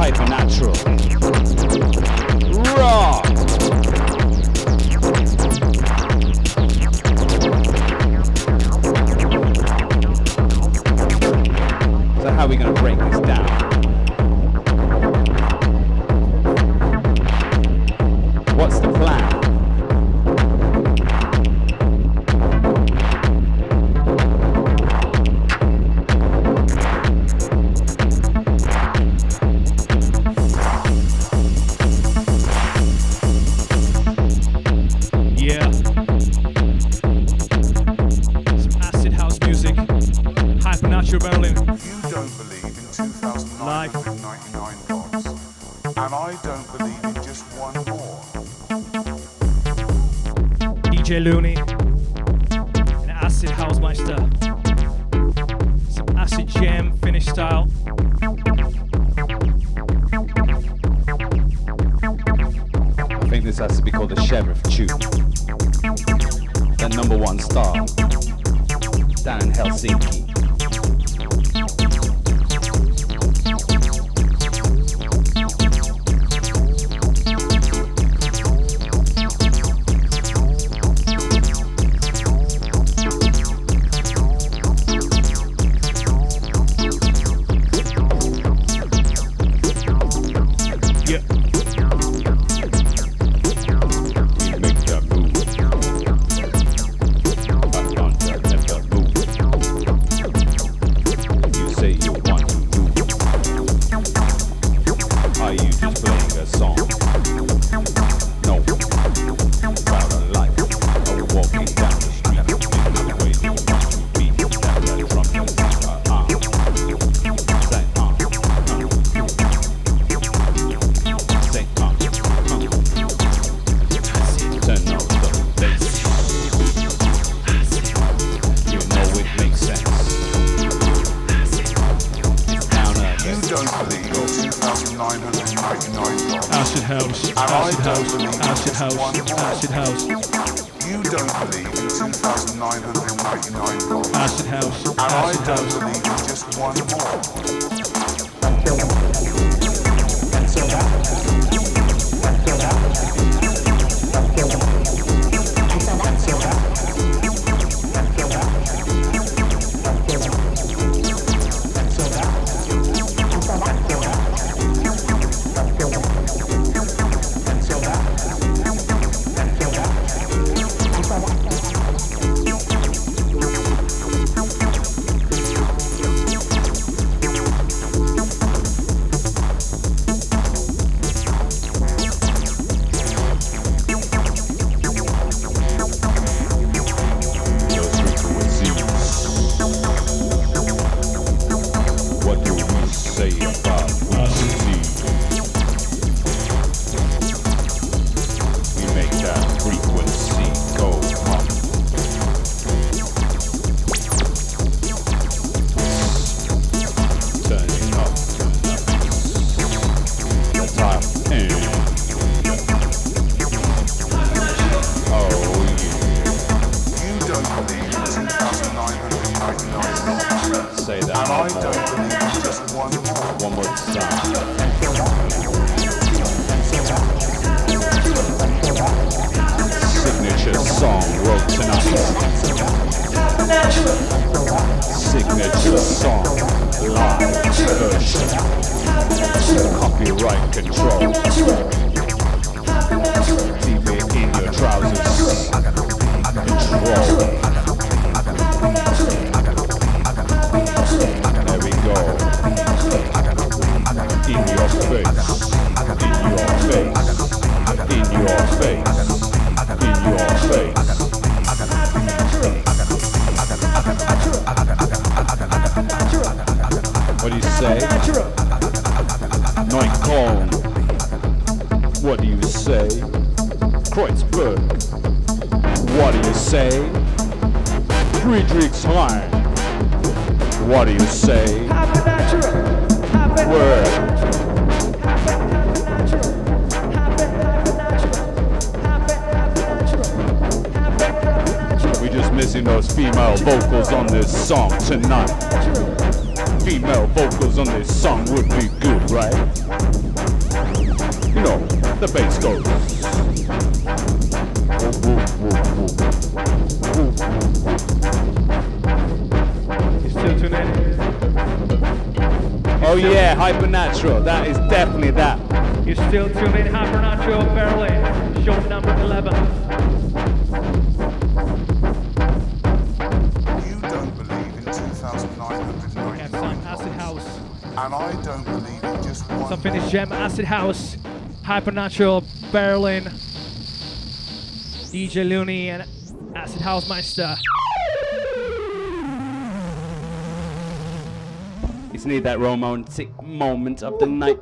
Hypernatural. Raw! So how are we going to break this down? What's the plan? Yeah. Some acid house music. Hypernatural.Berlin. You don't believe in 2,999 gods, and I don't believe in just one more. DJ Looney and Acid Hausmeister. Some acid jam Finnish style. I think this has to be called the Sheriff Tune. The #1 star down in Helsinki. Acid house. You don't believe in 2,999 gods. Acid house. And I don't believe in just one more. Signature song, live version, copyright control. Leave it in your trousers. Control. There we go. In your face. In your face. In your face. In your face. What do you say? Neukölln. What do you say? Kreuzberg. What do you say? Friedrichshain. What do you say? Word. We just missing those female vocals on this song tonight. Female vocals on this song would be good, right? the bass goes. You still tune in? Oh yeah, Hypernatural. That is definitely that. You still tune in Hypernatural.Berlin, show number 11. You don't believe in 2,990 Have some acid house. and I don't believe in just one. Some Finnish gem, acid house, Hypernatural.Berlin, DJ Looney and Acid Hausmeister. It's need that romantic moment of the night.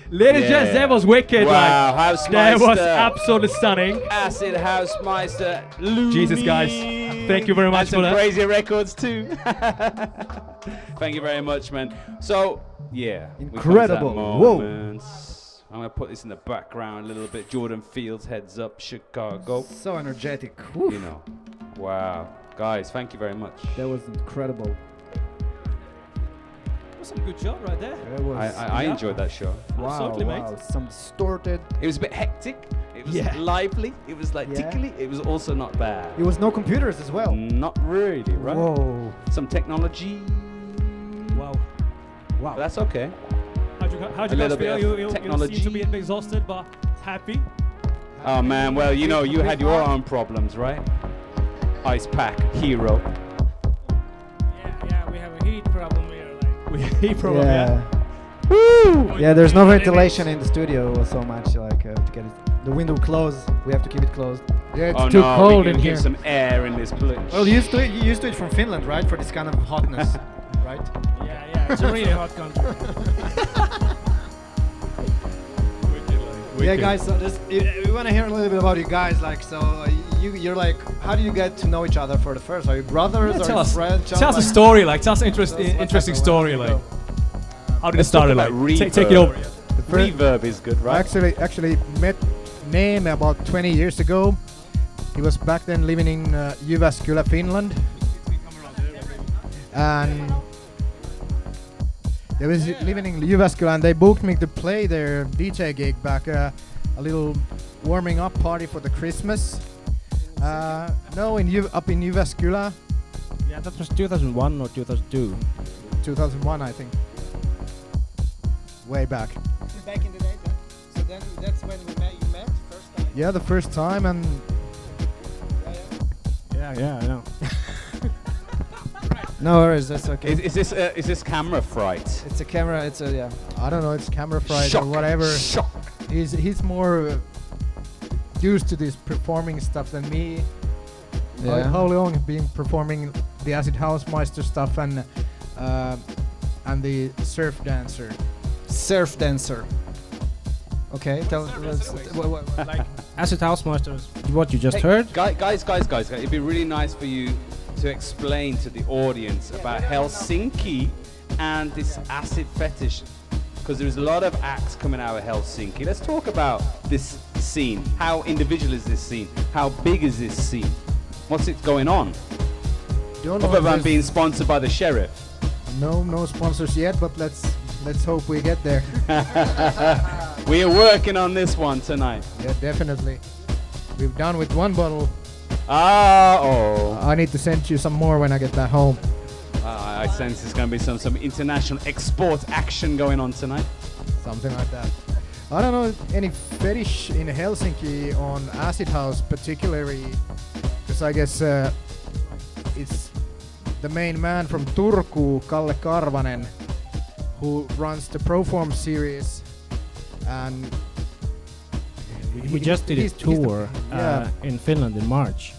Ladies and gents, that was wicked. Wow, like, Hausmeister. that was absolutely stunning. Acid Hausmeister, Looney. Jesus, guys, thank you very much and for some that. crazy records too. Thank you very much, man. So, yeah. Incredible. Whoa. I'm going to put this in the background a little bit. Jordan Fields, Heads Up, Chicago. So energetic. You know. Wow. Guys, thank you very much. That was incredible. Some good job right there. I enjoyed that show. Wow, Absolutely, wow. mate. Some distorted. It was a bit hectic. It was Yeah. lively. It was like tickly. It was also not bad. It was no computers as well. Not really, right? Whoa. Some technology. Wow. But that's okay. How'd you A guys little feel? bit You of seem technology. to be a bit exhausted, but happy. Oh man, well, you know, you had your own problems, right? Ice Pack, Hero. Yeah, we have a heat problem here. He probably Woo! Yeah, there's no ventilation in the studio so much. Like to get the window closed, we have to keep it closed. Yeah, it's Oh too no, cold we in can here. give some air in this place. Well, you used to it from Finland, right? For this kind of hotness, right? Yeah, it's a really hot country. Yeah, guys. So we want to hear a little bit about you guys. Like, so you're like, how do you get to know each other for the first? Are you brothers? tell Are us. you friends? Tell us a story, like tell us an What's interesting happened? story, Where did like you how did it Let's start? talk Like about take it over. The first, Reverb is good, I right? actually met Name about 20 years ago. He was back then living in Jyväskylä, Finland. And they was living in Jyväskylä and they booked me to play their DJ gig back, a little warming up party for the Christmas. No, up in Jyväskylä, Yeah, that was 2001 or 2002. 2001 I think. Way back. Back in the day, so then that's when you met first time. Yeah, the first time, and Yeah, I know. No worries, that's okay. Is this camera fright? It's a camera. It's a I don't know, it's camera fright Shock, or whatever. Shock. He's more used to this performing stuff than me. How long have been performing the Acid Hausmeister stuff and the surf dancer. surf dancer. Okay, tell us. Like Acid Hausmeister is what you just Hey, heard. guys, it'd be really nice for you to explain to the audience about Helsinki and this acid fetish, because there's a lot of acts coming out of Helsinki. Let's talk about this scene. How individual is this scene? How big is this scene? What's it going on? Don't know Other if than there's being sponsored by the sheriff. no sponsors yet, but let's hope we get there. We are working on this one tonight. Yeah, definitely. We've done with one bottle. I I need to send you some more when I get back home. I sense there's going to be some international export action going on tonight. Something like that. I don't know any fetish in Helsinki on Acid House particularly, because I guess it's the main man from Turku, Kalle Karvanen, who runs the Proform series, and We just did a he's tour yeah. in Finland in March.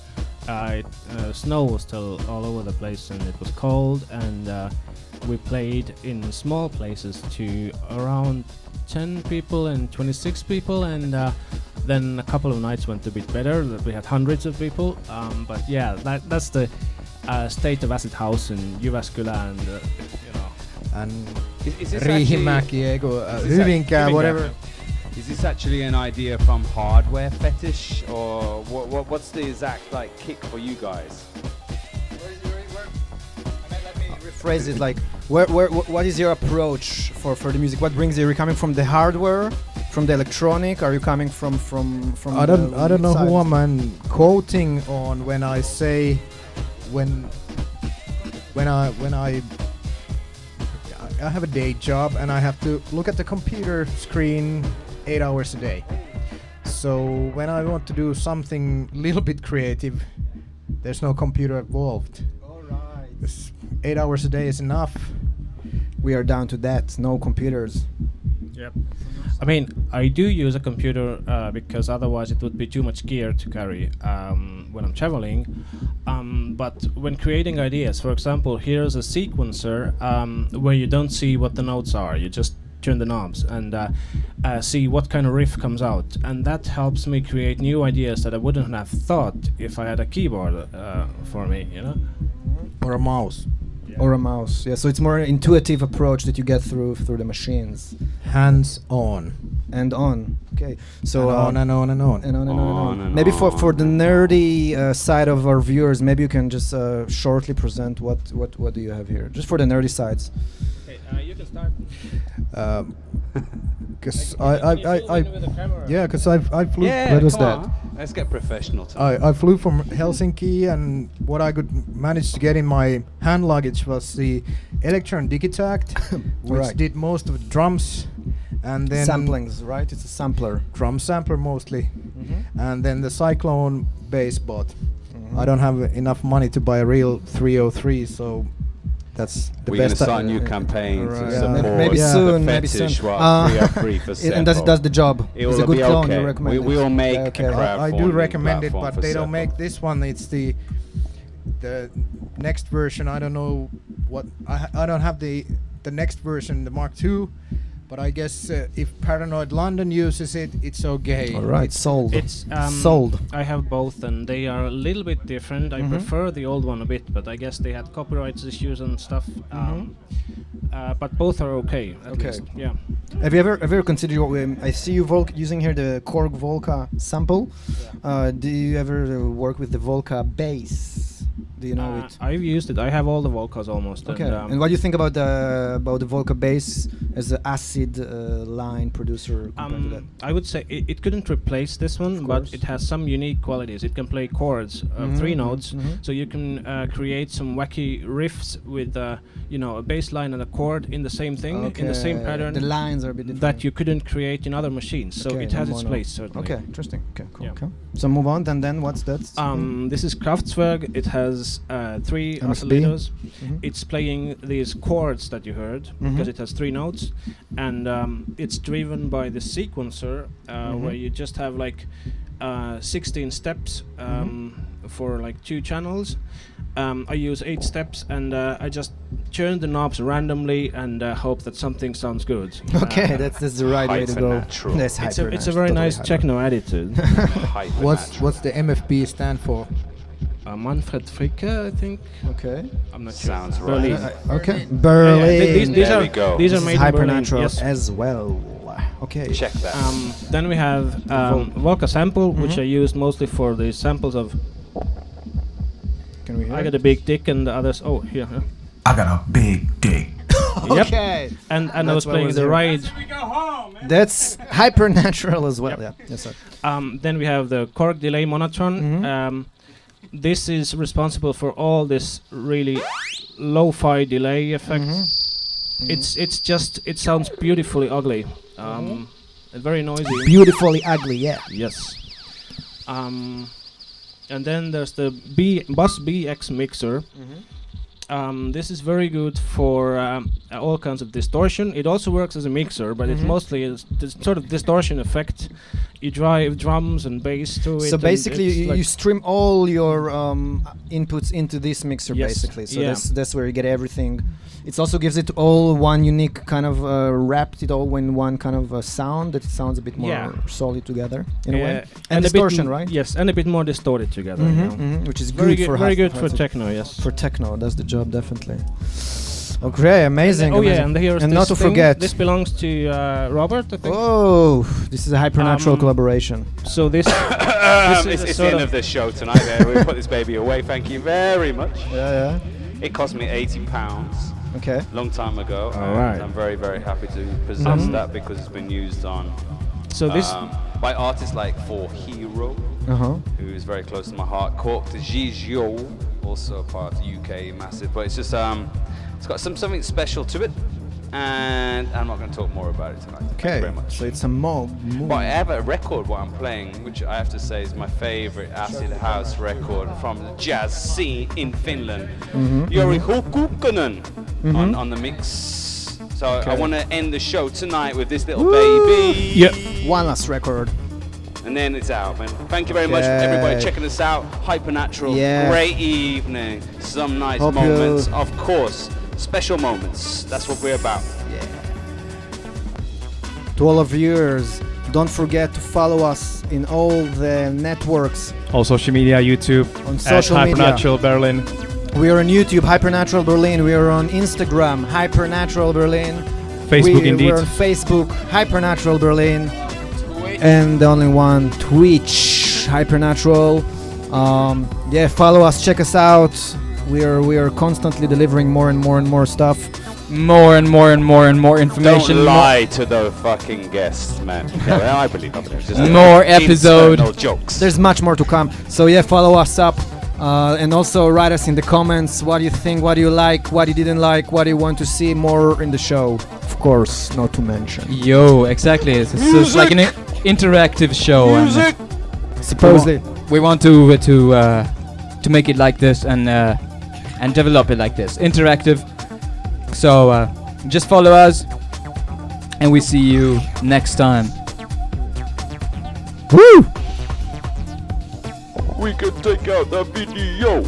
Snow was still all over the place and it was cold, and we played in small places to around 10 people and 26 people, and then a couple of nights went a bit better, that we had hundreds of people, but yeah, that's the state of Acid House in Jyväskylä, and and Is this Riihimäki, Hyvinkää, whatever. Is this actually an idea from hardware fetish, or what's the exact like kick for you guys? Let me rephrase it. Like, what is your approach for the music? What brings you? Are you coming from the hardware, from the electronic? Are you coming from I don't know side? who I'm quoting on when I say when I have a day job and I have to look at the computer screen 8 hours a day. So when I want to do something a little bit creative, there's no computer involved. All right. 8 hours a day is enough. We are down to that. No computers. Yep. I mean, I do use a computer because otherwise it would be too much gear to carry when I'm traveling. But when creating ideas, for example, here's a sequencer where you don't see what the notes are. You just turn the knobs and see what kind of riff comes out. And that helps me create new ideas that I wouldn't have thought if I had a keyboard for me, you know? Or a mouse. Or a mouse, yeah. So it's more intuitive approach that you get through the machines. Hands on. And on. Okay. So and on and on and on. And on and on and On on. and Maybe on. for the nerdy side of our viewers, maybe you can just shortly present what do you have here, just for the nerdy sides. Okay, you can start. Because Yeah, because I flew. Yeah, What was come that? on. Let's get professional tonight. I flew from Helsinki, and what I could manage to get in my hand luggage was the Electron Digitact, which Right. did most of the drums, and then Samplings, right? It's a sampler. drum sampler mostly, and then the Cyclone bass bot. I don't have enough money to buy a real 303, so that's the We're going to best. start a new campaign Right. to Yeah. support Maybe the soon, maybe soon. fetish while 303 for And does sample. the job? It It's will a good be clone. okay. You recommend We it? will make Yeah, okay. a crowd. I do crowdfunding recommend it, platform but for they don't sample. make this one. It's the next version. I don't know what I don't have the next version, the Mark II, but I guess if Paranoid London uses it, it's okay. All right, sold. It's Sold. I have both, and they are a little bit different. I Mhm. prefer the old one a bit, but I guess they had copyright issues and stuff. But both are okay. At Okay. least. Yeah. Have you ever considered? I see you using here the Korg Volca sample. Do you ever work with the Volca bass? Do you know it? I've used it. I have all the Volcas almost. Okay. And, And what do you think about the Volca bass as an acid line producer compared to that? I would say it couldn't replace this one, but course. it has some unique qualities. It can play chords, three notes, mhm. so you can create some wacky riffs with, a bass line and a chord in the same thing, in the same pattern. The lines are a bit different. that you couldn't create in other machines. So Okay, it has no its mono. place, certainly. Okay, interesting. Okay, cool. Yeah. Okay. So move on, and then what's that? This is Kraftwerk. It has 3 MSB. oscillators. Mhm. It's playing these chords that you heard because it has 3 notes, and it's driven by the sequencer where you just have like 16 steps for like 2 channels. I use 8 steps, and I just turn the knobs randomly and hope that something sounds good. Okay, that's the right way to go. Hypernatural. That's It's a very nice techno attitude. What's the MFB stand for? Manfred Fricke, I think. Okay. I'm not sure. Sounds right. Berlin. Okay. Yeah, Berlin. these There are we go. these are This made is in Berlin. Hypernatural Yes. as well. Okay. Check that. Then we have Volca sample, which I used mostly for the samples of. Can we hear I got it? a big dick, and the others. Oh, here. Huh? I got a big dick. Yep. Okay. And I That's was what playing was the there. ride. That's Hypernatural as well. Yeah. Yes, sir. Then we have the Korg delay monotron. This is responsible for all this really lo-fi delay effects. It sounds beautifully ugly. And very noisy. Beautifully ugly. Yeah. Yes. And then there's the Bus BX mixer. This is very good for all kinds of distortion. It also works as a mixer, but it's mostly a sort of distortion effect. You drive drums and bass through it. So and basically, it's you like stream all your inputs into this mixer, Yes. basically. So Yeah. that's where you get everything. It also gives it all one unique kind of wrapped it all in one kind of sound that it sounds a bit more Yeah. solid together in a way. and And a bit distortion, right? Yes, and a bit more distorted together. you know. Which is Very good for very hy- good for hy- techno. Yes. for techno. Does the job definitely. Okay, amazing. Oh yeah, amazing. and here's and this not to thing. forget. This belongs to Robert, I think. Oh, this is a Hypernatural collaboration. So this. It's the end of the show tonight. We'll put this baby away. Thank you very much. Yeah. It cost me £80 Okay. long time ago. All and right. I'm very, very happy to possess that because it's been used on So this by artists like For Hero, who is very close to my heart. Cork to Gigio, also part of UK Massive. But it's just it's got something special to it, and I'm not going to talk more about it tonight. Thank you Okay, very much. so it's a mob. But I have a record what I'm playing, which I have to say is my favorite acid house record from the jazz scene in Finland. Jori Hukkunen on the mix. So I want to end the show tonight with this little baby. Yeah. One last record. And then it's out, man. Thank you very much, everybody, checking us out. Hypernatural, great evening. Some nice Hope moments, of course. Special moments. That's what we're about. To all of viewers, don't forget to follow us in all the networks. All social media, YouTube, On social media. Hypernatural.Berlin. We are on YouTube, Hypernatural.Berlin. We are on Instagram, Hypernatural.Berlin. Facebook, indeed. We're on Facebook, Hypernatural.Berlin. And the only one, Twitch, Hypernatural. Follow us, check us out. We are constantly delivering more and more stuff. More and more information. Don't lie to the fucking guests, man. Yeah, I believe it. Just More episode. internal jokes. There's much more to come. So follow us up. And also write us in the comments what you think, what you like, what you didn't like, what you want to see more in the show. Of course, not to mention. Yo, exactly. It's like an interactive show. Music. Supposedly. We want to make it like this and develop it like this, interactive. So just follow us, and we see you next time. Woo! We can take out the video.